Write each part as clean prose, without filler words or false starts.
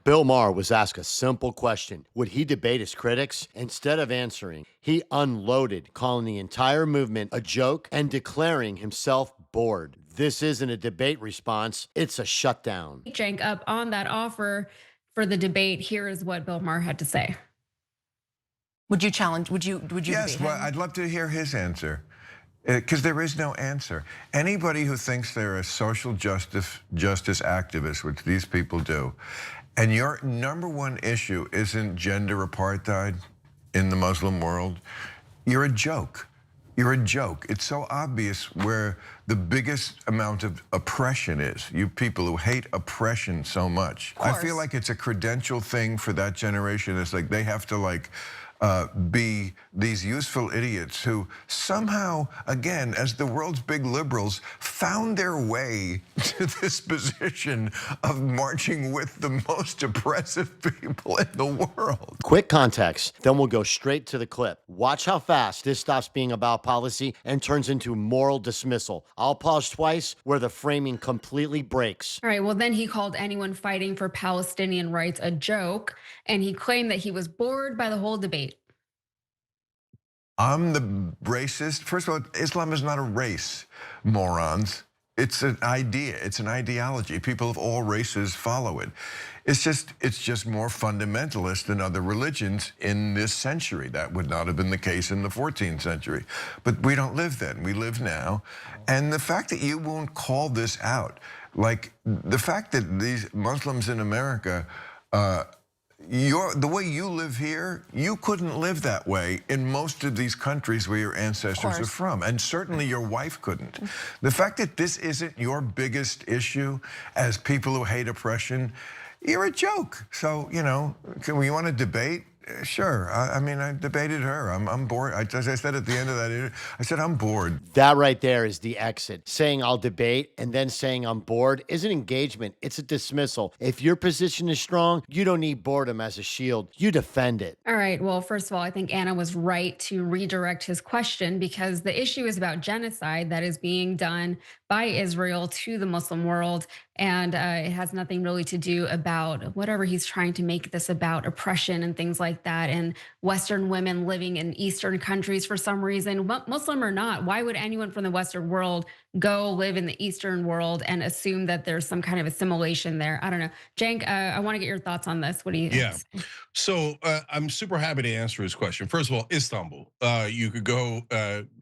Bill Maher was asked a simple question. Would he debate his critics? Instead of answering, he unloaded, calling the entire movement a joke and declaring himself bored. This isn't a debate response, it's a shutdown. Jank up on that offer for the debate. Here is what Bill Maher had to say. Would you challenge? Would you Yes, debate well, him? I'd love to hear his answer. Because there is no answer. Anybody who thinks they're a social justice activist, which these people do, and your number one issue isn't gender apartheid in the Muslim world, you're a joke. You're a joke. It's so obvious where the biggest amount of oppression is. You people who hate oppression so much. I feel like it's a credential thing for that generation. It's like they have to be these useful idiots who somehow, again, as the world's big liberals, found their way to this position of marching with the most oppressive people in the world. Quick context, then we'll go straight to the clip. Watch how fast this stops being about policy and turns into moral dismissal. I'll pause twice where the framing completely breaks. All right, well, then he called anyone fighting for Palestinian rights a joke, and he claimed that he was bored by the whole debate. I'm the racist. First of all, Islam is not a race, morons. It's an idea, it's an ideology. People of all races follow it. It's just more fundamentalist than other religions in this century. That would not have been the case in the 14th century. But we don't live then, we live now. And the fact that you won't call this out, like the fact that these Muslims in America, the way you live here, you couldn't live that way in most of these countries where your ancestors are from, and certainly your wife couldn't. The fact that this isn't your biggest issue as people who hate oppression, you're a joke. So, you want to debate? Sure. I mean, I debated her. I'm bored. As I said at the end of that, I said, I'm bored. That right there is the exit. Saying I'll debate and then saying I'm bored isn't engagement, it's a dismissal. If your position is strong, you don't need boredom as a shield. You defend it. All right, well, first of all, I think Anna was right to redirect his question because the issue is about genocide that is being done by Israel to the Muslim world. And it has nothing really to do about whatever he's trying to make this about, oppression and things like that. And Western women living in Eastern countries for some reason, Muslim or not, why would anyone from the Western world go live in the Eastern world and assume that there's some kind of assimilation there? I don't know. Cenk, I want to get your thoughts on this. What do you think? Yeah. So I'm super happy to answer his question. First of all, Istanbul. You could go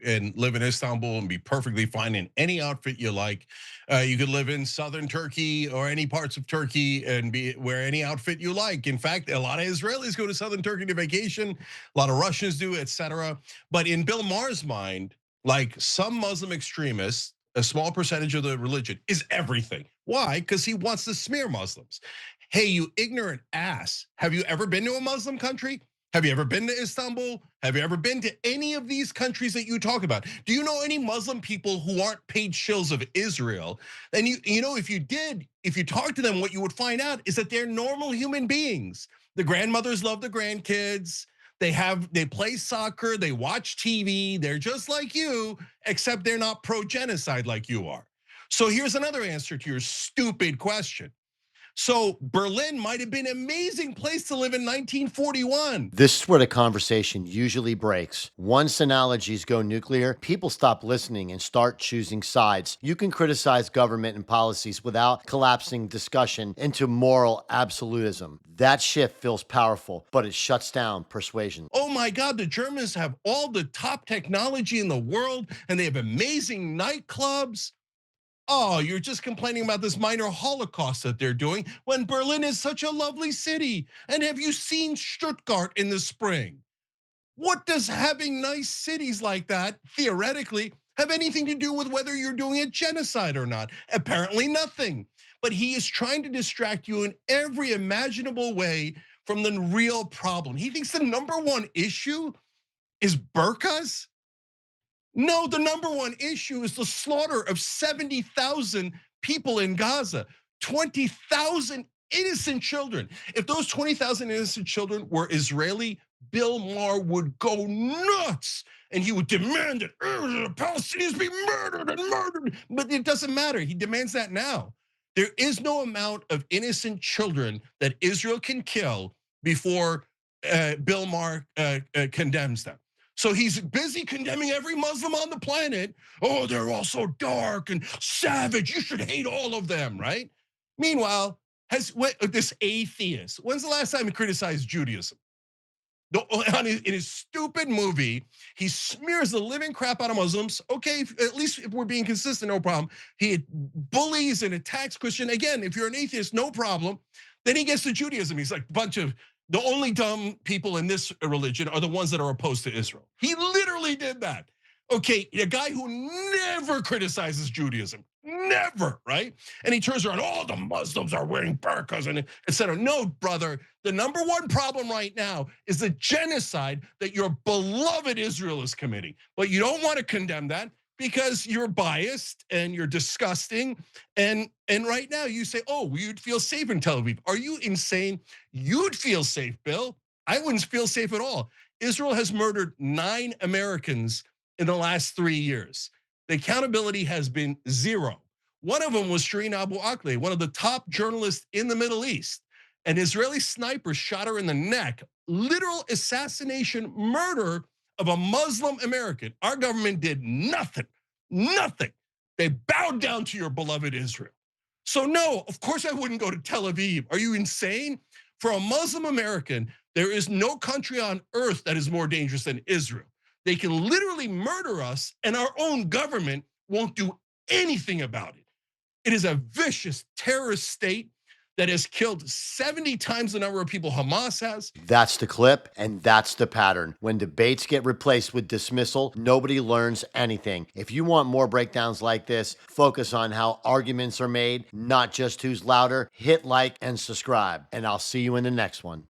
and live in Istanbul and be perfectly fine in any outfit you like. You could live in southern Turkey or any parts of Turkey and wear any outfit you like. In fact, a lot of Israelis go to southern Turkey to vacation. A lot of Russians do, etc. But in Bill Maher's mind, like some Muslim extremists, a small percentage of the religion is everything. Why? Because he wants to smear Muslims. Hey, you ignorant ass. Have you ever been to a Muslim country? Have you ever been to Istanbul? Have you ever been to any of these countries that you talk about? Do you know any Muslim people who aren't paid shills of Israel? And if you did, if you talk to them, what you would find out is that they're normal human beings. The grandmothers love the grandkids. They play soccer, they watch TV, they're just like you, except they're not pro-genocide like you are. So here's another answer to your stupid question. So Berlin might have been an amazing place to live in 1941. This is where the conversation usually breaks. Once analogies go nuclear, people stop listening and start choosing sides. You can criticize government and policies without collapsing discussion into moral absolutism. That shift feels powerful, but it shuts down persuasion. Oh my God, the Germans have all the top technology in the world and they have amazing nightclubs. Oh, you're just complaining about this minor Holocaust that they're doing when Berlin is such a lovely city. And have you seen Stuttgart in the spring? What does having nice cities like that, theoretically, have anything to do with whether you're doing a genocide or not? Apparently nothing. But he is trying to distract you in every imaginable way from the real problem. He thinks the number one issue is burqas. No, the number one issue is the slaughter of 70,000 people in Gaza, 20,000 innocent children. If those 20,000 innocent children were Israeli, Bill Maher would go nuts and he would demand that Palestinians be murdered and murdered. But it doesn't matter. He demands that now There is no amount of innocent children that Israel can kill before Bill Maher condemns them. So he's busy condemning every Muslim on the planet. Oh, they're all so dark and savage. You should hate all of them, right? Meanwhile, this atheist, when's the last time he criticized Judaism? In his stupid movie, he smears the living crap out of Muslims. Okay, at least if we're being consistent, no problem. He bullies and attacks Christian. Again, if you're an atheist, no problem. Then he gets to Judaism. He's like, the only dumb people in this religion are the ones that are opposed to Israel. He literally did that. Okay, a guy who never criticizes Judaism, never, right? And he turns around, the Muslims are wearing burqas and etc. No, brother, the number one problem right now is the genocide that your beloved Israel is committing. But you don't want to condemn that because you're biased and you're disgusting. And right now you say, you'd feel safe in Tel Aviv. Are you insane? You'd feel safe, Bill. I wouldn't feel safe at all. Israel has murdered 9 Americans in the last 3 years. The accountability has been 0. One of them was Shireen Abu Akleh, one of the top journalists in the Middle East. An Israeli sniper shot her in the neck, literal assassination, murder of a Muslim American. Our government did nothing. They bowed down to your beloved Israel. So no, of course I wouldn't go to Tel Aviv. Are you insane? For a Muslim American, there is no country on earth that is more dangerous than Israel. They can literally murder us and our own government won't do anything about it. It is a vicious terrorist state that has killed 70 times the number of people Hamas has. That's the clip, and that's the pattern. When debates get replaced with dismissal, nobody learns anything. If you want more breakdowns like this, focus on how arguments are made, not just who's louder. Hit like and subscribe, and I'll see you in the next one.